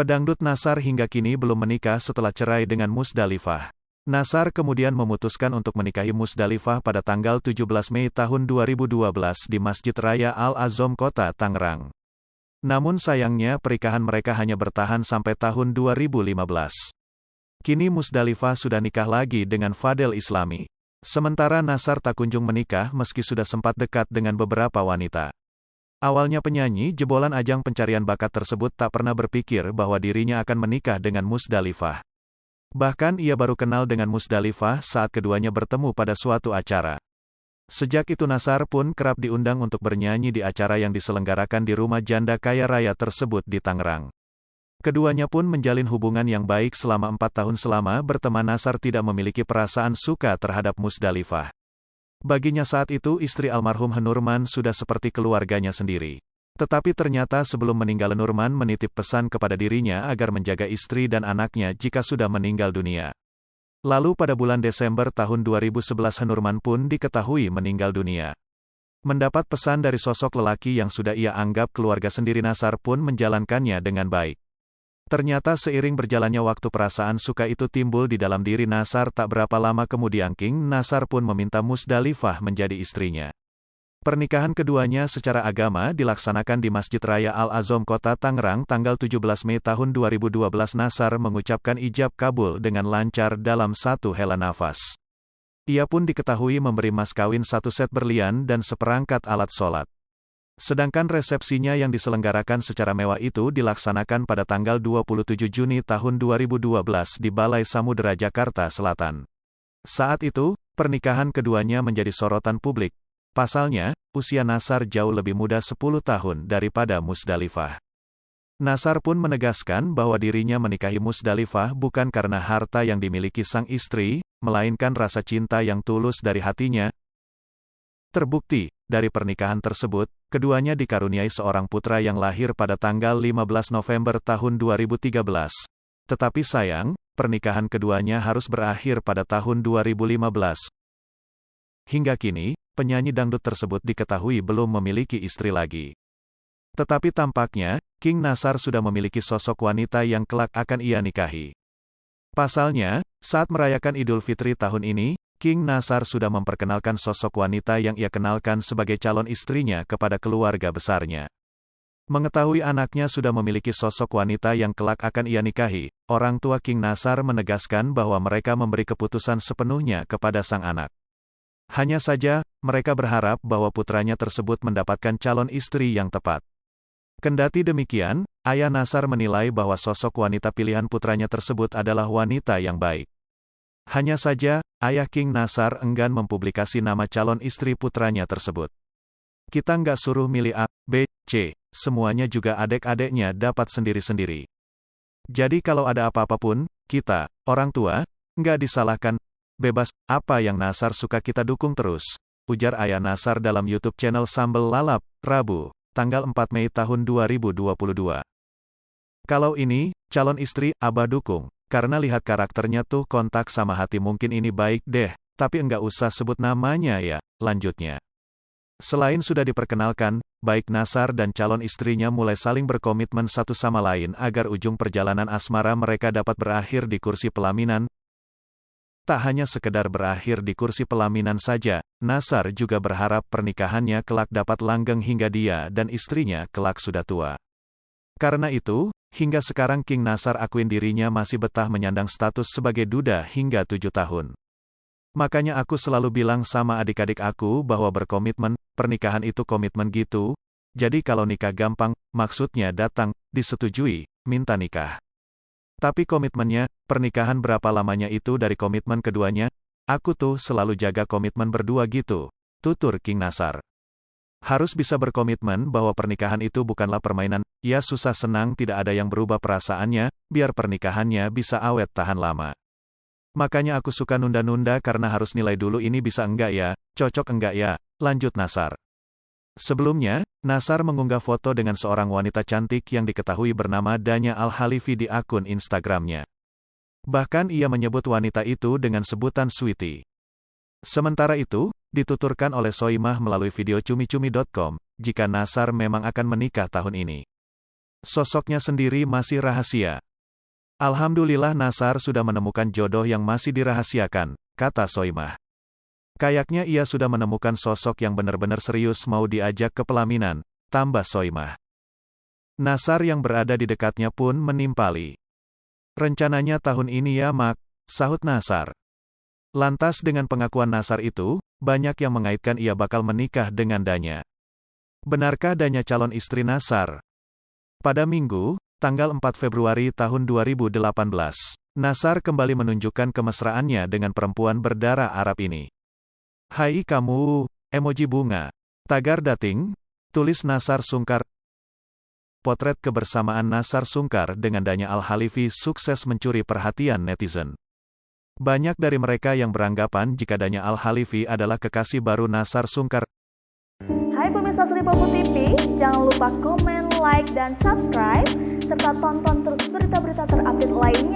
Pedangdut Nassar hingga kini belum menikah setelah cerai dengan Musdalifah. Nassar kemudian memutuskan untuk menikahi Musdalifah pada tanggal 17 Mei tahun 2012 di Masjid Raya Al-Azom Kota Tangerang. Namun sayangnya pernikahan mereka hanya bertahan sampai tahun 2015. Kini Musdalifah sudah nikah lagi dengan Fadel Islami. Sementara Nassar tak kunjung menikah meski sudah sempat dekat dengan beberapa wanita. Awalnya penyanyi jebolan ajang pencarian bakat tersebut tak pernah berpikir bahwa dirinya akan menikah dengan Musdalifah. Bahkan ia baru kenal dengan Musdalifah saat keduanya bertemu pada suatu acara. Sejak itu Nassar pun kerap diundang untuk bernyanyi di acara yang diselenggarakan di rumah janda kaya raya tersebut di Tangerang. Keduanya pun menjalin hubungan yang baik selama 4 tahun. Selama berteman, Nassar tidak memiliki perasaan suka terhadap Musdalifah. Baginya saat itu istri almarhum Nurman sudah seperti keluarganya sendiri. Tetapi ternyata sebelum meninggal Nurman menitip pesan kepada dirinya agar menjaga istri dan anaknya jika sudah meninggal dunia. Lalu pada bulan Desember tahun 2011 Nurman pun diketahui meninggal dunia. Mendapat pesan dari sosok lelaki yang sudah ia anggap keluarga sendiri, Nassar pun menjalankannya dengan baik. Ternyata seiring berjalannya waktu perasaan suka itu timbul di dalam diri Nassar. Tak berapa lama kemudian King Nassar pun meminta Musdalifah menjadi istrinya. Pernikahan keduanya secara agama dilaksanakan di Masjid Raya Al-Azom Kota Tangerang tanggal 17 Mei tahun 2012. Nassar mengucapkan ijab kabul dengan lancar dalam satu hela nafas. Ia pun diketahui memberi mas kawin 1 set berlian dan seperangkat alat sholat. Sedangkan resepsinya yang diselenggarakan secara mewah itu dilaksanakan pada tanggal 27 Juni tahun 2012 di Balai Samudera Jakarta Selatan. Saat itu, pernikahan keduanya menjadi sorotan publik. Pasalnya, usia Nassar jauh lebih muda 10 tahun daripada Musdalifah. Nassar pun menegaskan bahwa dirinya menikahi Musdalifah bukan karena harta yang dimiliki sang istri, melainkan rasa cinta yang tulus dari hatinya. Terbukti, dari pernikahan tersebut, keduanya dikaruniai seorang putra yang lahir pada tanggal 15 November tahun 2013. Tetapi sayang, pernikahan keduanya harus berakhir pada tahun 2015. Hingga kini, penyanyi dangdut tersebut diketahui belum memiliki istri lagi. Tetapi tampaknya, King Nassar sudah memiliki sosok wanita yang kelak akan ia nikahi. Pasalnya, saat merayakan Idul Fitri tahun ini, King Nassar sudah memperkenalkan sosok wanita yang ia kenalkan sebagai calon istrinya kepada keluarga besarnya. Mengetahui anaknya sudah memiliki sosok wanita yang kelak akan ia nikahi, orang tua King Nassar menegaskan bahwa mereka memberi keputusan sepenuhnya kepada sang anak. Hanya saja, mereka berharap bahwa putranya tersebut mendapatkan calon istri yang tepat. Kendati demikian, ayah Nassar menilai bahwa sosok wanita pilihan putranya tersebut adalah wanita yang baik. Hanya saja, ayah King Nassar enggan mempublikasi nama calon istri putranya tersebut. Kita nggak suruh milih A, B, C, semuanya juga adik-adiknya dapat sendiri-sendiri. Jadi kalau ada apa-apa pun, kita, orang tua, nggak disalahkan, bebas, apa yang Nassar suka kita dukung terus, ujar ayah Nassar dalam YouTube channel Sambel Lalap, Rabu, tanggal 4 Mei tahun 2022. Kalau ini, calon istri, Abah dukung. Karena lihat karakternya tuh kontak sama hati, mungkin ini baik deh, tapi enggak usah sebut namanya ya, lanjutnya. Selain sudah diperkenalkan, baik Nassar dan calon istrinya mulai saling berkomitmen satu sama lain agar ujung perjalanan asmara mereka dapat berakhir di kursi pelaminan. Tak hanya sekedar berakhir di kursi pelaminan saja, Nassar juga berharap pernikahannya kelak dapat langgeng hingga dia dan istrinya kelak sudah tua. Karena itu, hingga sekarang King Nassar akuin dirinya masih betah menyandang status sebagai duda hingga 7 tahun. Makanya aku selalu bilang sama adik-adik aku bahwa berkomitmen, pernikahan itu komitmen gitu. Jadi kalau nikah gampang, maksudnya datang, disetujui, minta nikah. Tapi komitmennya, pernikahan berapa lamanya itu dari komitmen keduanya, aku tuh selalu jaga komitmen berdua gitu, tutur King Nassar. Harus bisa berkomitmen bahwa pernikahan itu bukanlah permainan, ya susah senang tidak ada yang berubah perasaannya, biar pernikahannya bisa awet tahan lama. Makanya aku suka nunda-nunda karena harus nilai dulu ini bisa enggak ya, cocok enggak ya, lanjut Nassar. Sebelumnya, Nassar mengunggah foto dengan seorang wanita cantik yang diketahui bernama Danya Al-Halifi di akun Instagramnya. Bahkan ia menyebut wanita itu dengan sebutan Sweetie. Sementara itu, dituturkan oleh Soimah melalui video cumi-cumi.com, jika Nassar memang akan menikah tahun ini. Sosoknya sendiri masih rahasia. Alhamdulillah Nasar sudah menemukan jodoh yang masih dirahasiakan, kata Soimah. Kayaknya ia sudah menemukan sosok yang benar-benar serius mau diajak ke pelaminan, tambah Soimah. Nasar yang berada di dekatnya pun menimpali. Rencananya tahun ini ya Mak, sahut Nasar. Lantas dengan pengakuan Nasar itu, banyak yang mengaitkan ia bakal menikah dengan Danya. Benarkah Danya calon istri Nasar? Pada Minggu, tanggal 4 Februari tahun 2018, Nasar kembali menunjukkan kemesraannya dengan perempuan berdarah Arab ini. Hai kamu, emoji bunga. Tagar dating, tulis Nasar Sungkar. Potret kebersamaan Nasar Sungkar dengan Danya Al-Halifi sukses mencuri perhatian netizen. Banyak dari mereka yang beranggapan jika Danya Al-Halifi adalah kekasih baru Nasar Sungkar. Hai pemirsa Sri Popo TV, jangan lupa komen, like, dan subscribe, serta tonton terus berita-berita terupdate lainnya.